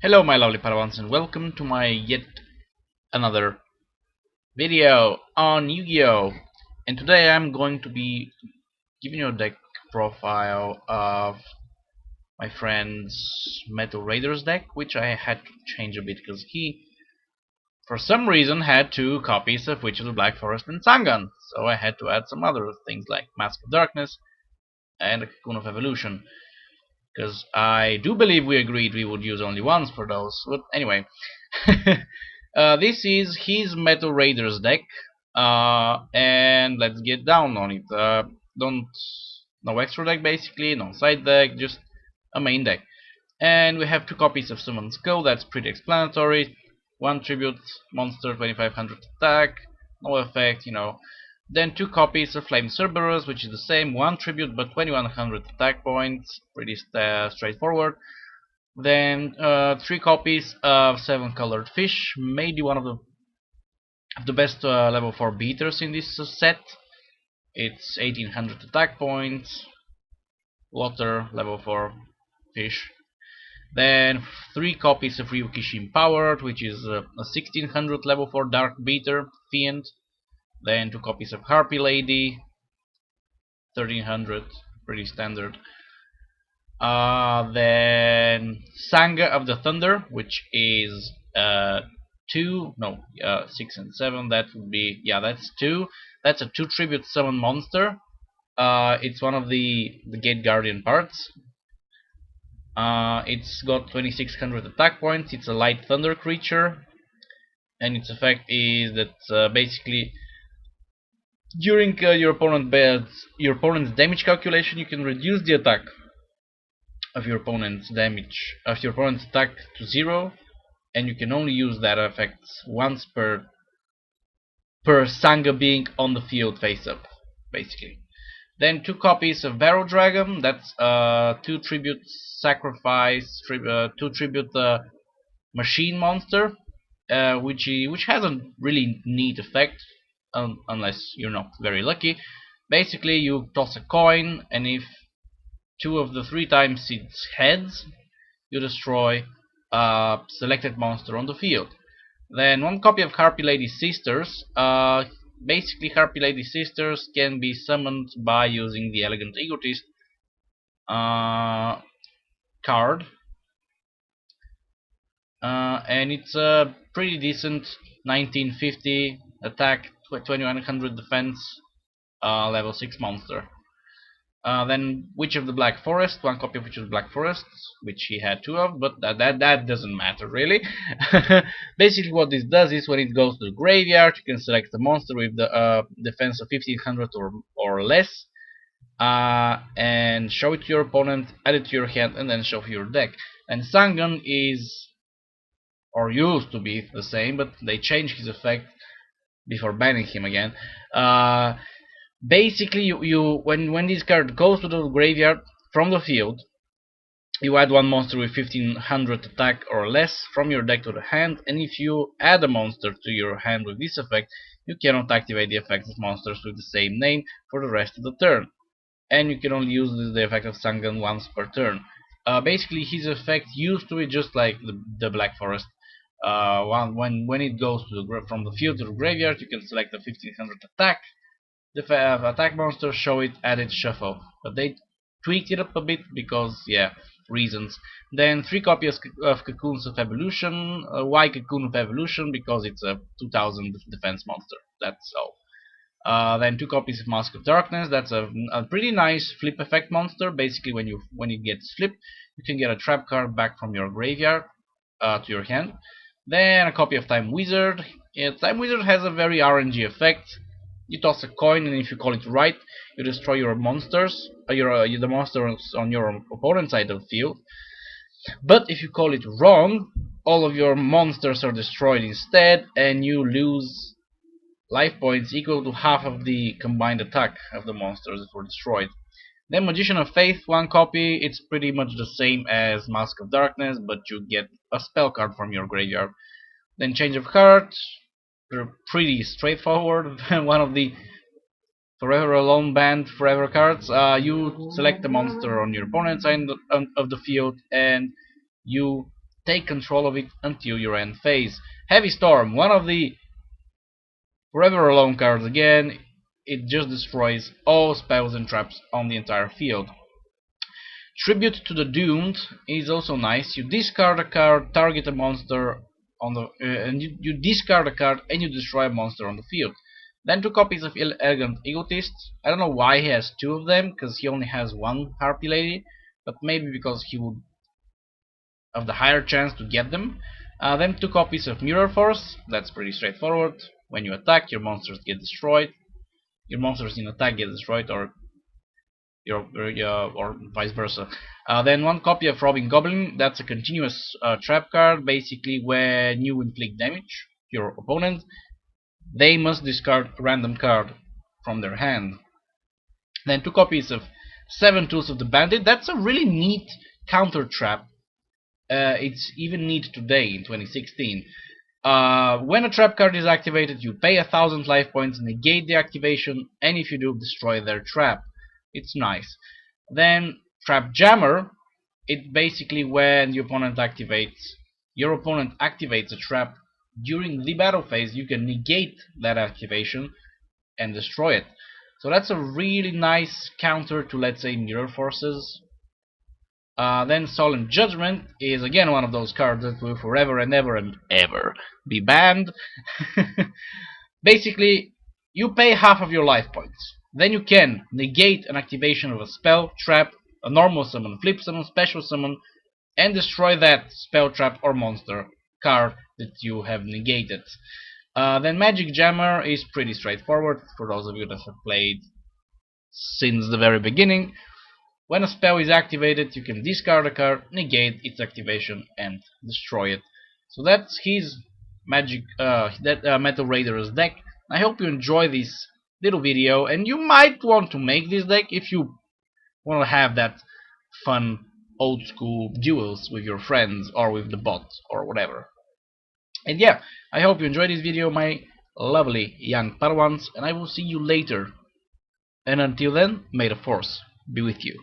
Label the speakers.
Speaker 1: Hello my lovely Padawans and welcome to my yet another video on Yu-Gi-Oh! And today I'm going to be giving you a deck profile of my friend's Metal Raiders deck, which I had to change a bit because he, for some reason, had two copies of Witch of the Black Forest and Sangan. So I had to add some other things like Mask of Darkness and a Cocoon of Evolution. Because I do believe we agreed we would use only ones for those. But anyway, this is his Metal Raiders deck, and let's get down on it. No extra deck basically, no side deck, just a main deck. And we have two copies of Summon's Code. That's pretty explanatory. One tribute monster, 2500 attack, no effect, Then two copies of Flame Cerberus, which is the same, one tribute but 2100 attack points, pretty straightforward. Then three copies of 7-colored fish, maybe one of the best level 4 beaters in this set. It's 1800 attack points, water, level 4 fish. Then three copies of Ryukishi Empowered, which is a 1600 level 4 dark beater, Fiend. Then two copies of Harpy Lady, 1300, pretty standard. Then Sanga of the Thunder, which is 6 and 7. That would be, yeah, that's 2. That's a 2 tribute summon monster. It's one of the Gate Guardian parts. It's got 2600 attack points. It's a light thunder creature, and its effect is that basically during your opponent's damage calculation, you can reduce the attack of your opponent's attack to 0, and you can only use that effect once per Sanga being on the field face up, basically. Then two copies of Barrow Dragon. That's 2 tribute sacrifice, 2 tribute machine monster, which has a really neat effect, unless you're not very lucky. Basically, you toss a coin, and if 2 of the 3 times it's heads, you destroy a selected monster on the field. Then one copy of Harpy Lady Sisters. Basically, Harpy Lady Sisters can be summoned by using the Elegant Egotist card. And it's a pretty decent 1950 attack, 2100 defense, level 6 monster. Then Witch of the Black Forest, one copy of Witch of the Black Forest, which he had 2 of, but that doesn't matter really. Basically what this does is when it goes to the graveyard, you can select a monster with the defense of 1500 or less, and show it to your opponent, add it to your hand, and then show to your deck. And Sangan is, or used to be, the same, but they changed his effect before banning him again. Basically, when this card goes to the graveyard from the field, you add one monster with 1500 attack or less from your deck to the hand, and if you add a monster to your hand with this effect, you cannot activate the effect of monsters with the same name for the rest of the turn. And you can only use the effect of Sangan once per turn. Basically, his effect used to be just like the Black Forest. When it goes from the field to the graveyard, you can select a 1500 attack. The attack monster, show it, add it, shuffle. But they tweaked it up a bit because, yeah, reasons. Then 3 copies of Cocoons of Evolution. Why Cocoon of Evolution? Because it's a 2000 defense monster. That's all. Then 2 copies of Mask of Darkness. That's a pretty nice flip effect monster. Basically, when it gets flipped, you can get a trap card back from your graveyard to your hand. Then a copy of Time Wizard. Time Wizard has a very RNG effect. You toss a coin, and if you call it right, you destroy your monsters, the monsters on your opponent's side of the field. But if you call it wrong, all of your monsters are destroyed instead, and you lose life points equal to half of the combined attack of the monsters that were destroyed. Then Magician of Faith, 1 copy. It's pretty much the same as Mask of Darkness, but you get a spell card from your graveyard. Then Change of Heart. They're pretty straightforward. One of the Forever Alone banned forever cards. You select a monster on your opponent's side of the field, and you take control of it until your end phase. Heavy Storm, one of the Forever Alone cards again. It just destroys all spells and traps on the entire field. Tribute to the Doomed is also nice. You discard a card, target a monster on the and you discard a card and you destroy a monster on the field. Then 2 copies of Elegant Egotist. I don't know why he has 2 of them, because he only has 1 Harpy Lady, but maybe because he would have the higher chance to get them. Then 2 copies of Mirror Force. That's pretty straightforward. When you attack, your monsters get destroyed. Your monsters in attack get destroyed, or vice versa. Then 1 copy of Robbing Goblin. That's a continuous trap card. Basically, when you inflict damage to your opponent, they must discard a random card from their hand. Then 2 copies of 7 Tools of the Bandit. That's a really neat counter trap. It's even neat today in 2016. When a trap card is activated, you pay 1000 life points, negate the activation, and if you do, destroy their trap. It's nice. Then Trap Jammer. It's basically when the opponent activates, your opponent activates a trap during the battle phase, you can negate that activation and destroy it. So that's a really nice counter to, let's say, Mirror Forces. Then Solemn Judgment is again one of those cards that will forever and ever be banned. Basically, you pay half of your life points. Then you can negate an activation of a spell, trap, a normal summon, flip summon, special summon, and destroy that spell, trap, or monster card that you have negated. Then Magic Jammer is pretty straightforward for those of you that have played since the very beginning. When a spell is activated, you can discard a card, negate its activation, and destroy it. So that's his Metal Raiders deck. I hope you enjoy this little video, and you might want to make this deck if you want to have that fun old school duels with your friends or with the bot or whatever. And yeah, I hope you enjoyed this video, my lovely young Padawans, and I will see you later. And until then, may the Force be with you.